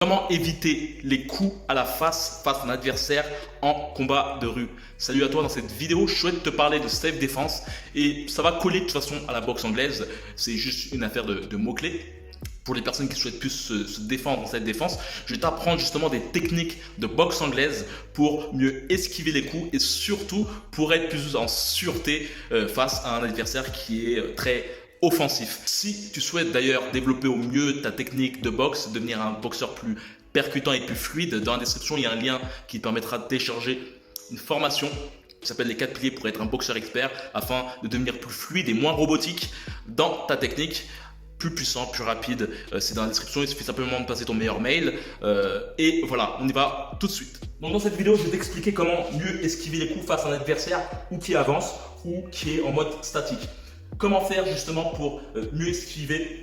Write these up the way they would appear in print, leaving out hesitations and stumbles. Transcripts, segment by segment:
vraiment éviter les coups à la face à un adversaire en combat de rue. Salut à toi, dans cette vidéo, je souhaite te parler de self défense et ça va coller de toute façon à la boxe anglaise. C'est juste une affaire de mots-clés. Pour les personnes qui souhaitent plus se défendre dans cette défense, je vais t'apprendre justement des techniques de boxe anglaise pour mieux esquiver les coups et surtout pour être plus en sûreté face à un adversaire qui est très offensif. Si tu souhaites d'ailleurs développer au mieux ta technique de boxe, devenir un boxeur plus percutant et plus fluide, dans la description il y a un lien qui te permettra de télécharger une formation qui s'appelle les 4 piliers pour être un boxeur expert afin de devenir plus fluide et moins robotique dans ta technique. Plus puissant, plus rapide, c'est dans la description, il suffit simplement de passer ton meilleur mail et voilà, on y va tout de suite. Donc dans cette vidéo, je vais t'expliquer comment mieux esquiver les coups face à un adversaire ou qui avance ou qui est en mode statique. Comment faire justement pour mieux esquiver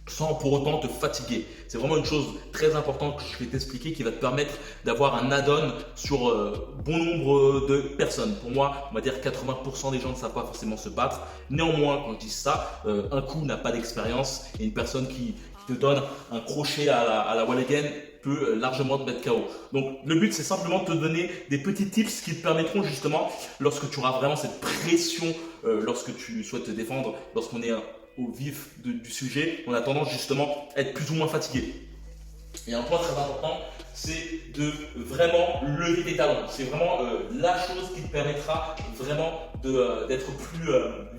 sans pour autant te fatiguer. C'est vraiment une chose très importante que je vais t'expliquer qui va te permettre d'avoir un add-on sur bon nombre de personnes. Pour moi, on va dire 80% des gens ne savent pas forcément se battre. Néanmoins, quand je dis ça, un coup n'a pas d'expérience et une personne qui te donne un crochet à la wall again peut largement te mettre KO. Donc le but, c'est simplement de te donner des petits tips qui te permettront justement, lorsque tu auras vraiment cette pression, lorsque tu souhaites te défendre, lorsqu'on est au vif du sujet, on a tendance justement à être plus ou moins fatigué. Et un point très important, c'est de vraiment lever tes talons. C'est vraiment la chose qui te permettra vraiment d'être plus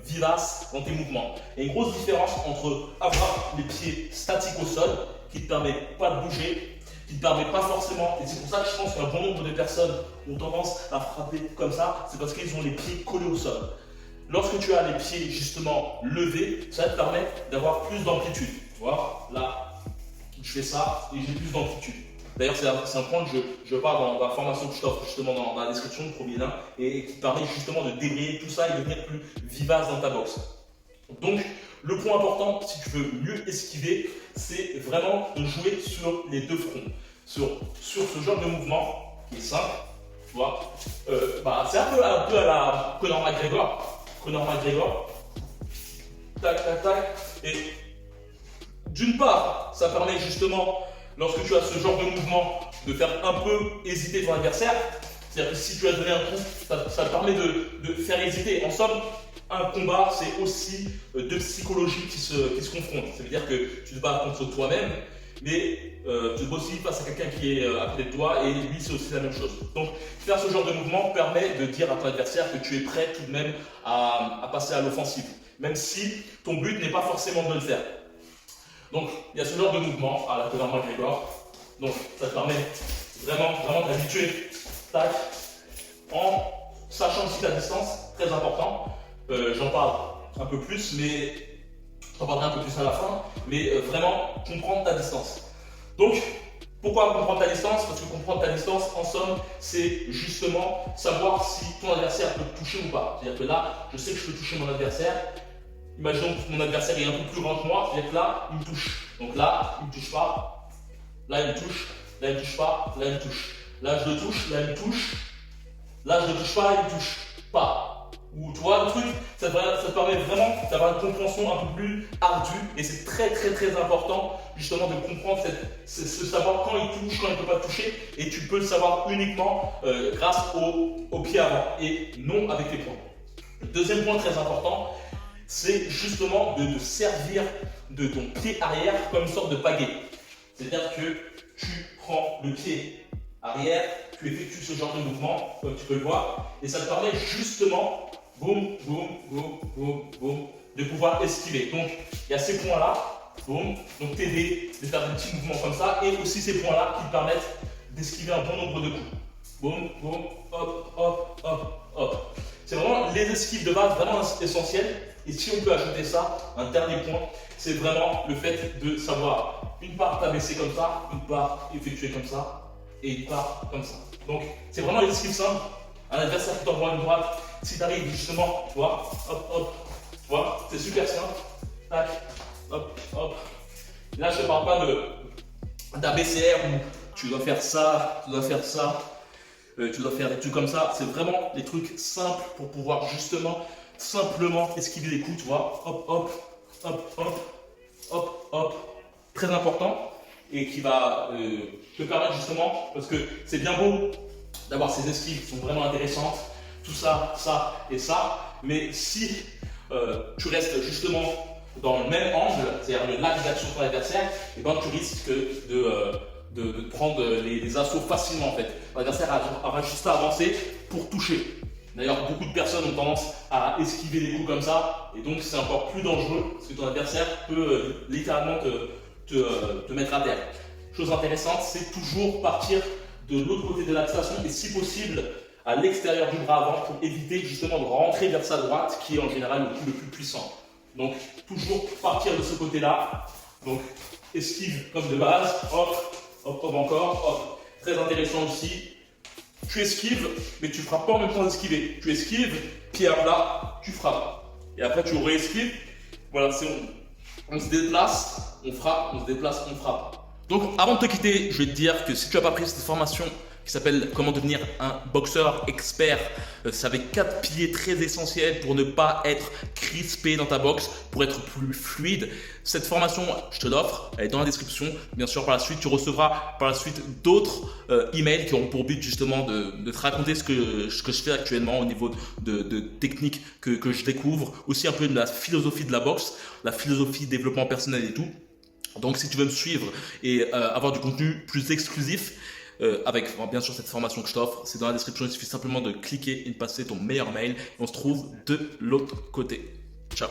vivace dans tes mouvements. Et une grosse différence entre avoir les pieds statiques au sol, qui ne te permet pas de bouger, qui ne te permet pas forcément, et c'est pour ça que je pense qu'un bon nombre de personnes ont tendance à frapper comme ça, c'est parce qu'ils ont les pieds collés au sol. Lorsque tu as les pieds justement levés, ça te permet d'avoir plus d'amplitude. Tu vois, là, je fais ça et j'ai plus d'amplitude. D'ailleurs, c'est un point que je parle dans la formation que je t'offre justement dans la description, le premier lien, et qui te permet justement de débrayer tout ça et de devenir plus vivace dans ta boxe. Donc, le point important, si tu veux mieux esquiver, c'est vraiment de jouer sur les deux fronts. Sur ce genre de mouvement qui est simple, tu vois, c'est un peu à la Conor McGregor, tac, tac, tac, et d'une part, ça permet justement, lorsque tu as ce genre de mouvement, de faire un peu hésiter ton adversaire. C'est-à-dire que si tu as donné un coup, ça te permet de faire hésiter. En somme, un combat, c'est aussi deux psychologies qui se confrontent. Ça veut dire que tu te bats contre toi-même, mais tu te bats aussi face à quelqu'un qui est à côté de toi et lui, c'est aussi la même chose. Donc, faire ce genre de mouvement permet de dire à ton adversaire que tu es prêt tout de même à passer à l'offensive, même si ton but n'est pas forcément de le faire. Donc, il y a ce genre de mouvement à la Conor McGregor. Donc, ça te permet vraiment d'habituer, tac, en sachant aussi la distance, très important. J'en parle un peu plus, mais j'en parlerai un peu plus à la fin, mais vraiment comprendre ta distance. Donc, pourquoi comprendre ta distance? Parce que comprendre ta distance, en somme, c'est justement savoir si ton adversaire peut te toucher ou pas. C'est-à-dire que là, je sais que je peux toucher mon adversaire. Imaginons que mon adversaire est un peu plus grand que moi, c'est-à-dire que là, il me touche. Donc là, il ne me touche pas. Là, il me touche. Là, il ne me touche pas. Là, il me touche. Là, je le touche. Là, il me touche. Là, je ne le touche pas. Il me touche pas. Ou tu vois, le truc, ça te permet vraiment d'avoir une compréhension un peu plus ardue. Et c'est très important, justement, de comprendre ce savoir quand il touche, quand il ne peut pas toucher. Et tu peux le savoir uniquement grâce au pied avant et non avec les poings. Le deuxième point très important, c'est justement de te servir de ton pied arrière comme une sorte de pagaie. C'est-à-dire que tu prends le pied arrière, tu effectues ce genre de mouvement, comme tu peux le voir, et ça te permet justement, boum, boum, boum, boum, boum, de pouvoir esquiver. Donc, il y a ces points-là, boum, donc t'aider de faire des petits mouvements comme ça, et aussi ces points-là qui te permettent d'esquiver un bon nombre de coups. Boum, boum, hop, hop, hop, hop. C'est vraiment les esquives de base, vraiment essentielles. Et si on peut ajouter ça, un dernier point, c'est vraiment le fait de savoir une part t'abaisser comme ça, une part effectuer comme ça, et une part comme ça. Donc, c'est vraiment les esquives simples. Un adversaire qui t'envoie une droite, si tu arrives justement, tu vois, hop, hop, tu vois, c'est super simple. Tac, hop, hop. Là, je ne te parle pas d'ABCR où tu dois faire ça, tu dois faire ça. Tu dois faire des trucs comme ça, c'est vraiment des trucs simples pour pouvoir justement simplement esquiver les coups, tu vois, hop, hop, hop, hop, hop, hop, très important. et qui va te permettre justement, parce que c'est bien beau d'avoir ces esquives qui sont vraiment intéressantes, tout ça, ça et ça, mais si tu restes justement dans le même angle, c'est-à-dire l'axe d'action de ton adversaire, et ben tu risques de prendre les assauts facilement en fait. L'adversaire aura juste à avancer pour toucher. D'ailleurs, beaucoup de personnes ont tendance à esquiver des coups comme ça, et donc c'est encore plus dangereux parce que ton adversaire peut littéralement te mettre à terre. Chose intéressante, c'est toujours partir de l'autre côté de l'axe et si possible à l'extérieur du bras avant pour éviter justement de rentrer vers sa droite qui est en général le coup le plus puissant. Donc toujours partir de ce côté-là. Donc esquive comme de base, hop, hop, hop encore, hop. Très intéressant aussi. Tu esquives, mais tu frappes pas en même temps d'esquiver. Tu esquives, pied à plat, tu frappes. Et après tu réesquives. Voilà, c'est on se déplace, on frappe, on se déplace, on frappe. Donc avant de te quitter, je vais te dire que si tu n'as pas pris cette formation qui s'appelle comment devenir un boxeur expert, c'est avec 4 piliers très essentiels pour ne pas être crispé dans ta boxe, pour être plus fluide. Cette formation, je te l'offre, elle est dans la description. Bien sûr, par la suite, tu recevras par la suite d'autres emails qui auront pour but justement de te raconter ce que je fais actuellement au niveau de techniques que je découvre, aussi un peu de la philosophie de la boxe, la philosophie développement personnel et tout. Donc si tu veux me suivre et avoir du contenu plus exclusif, avec bien sûr cette formation que je t'offre, c'est dans la description, il suffit simplement de cliquer et de passer ton meilleur mail et on se trouve de l'autre côté. Ciao.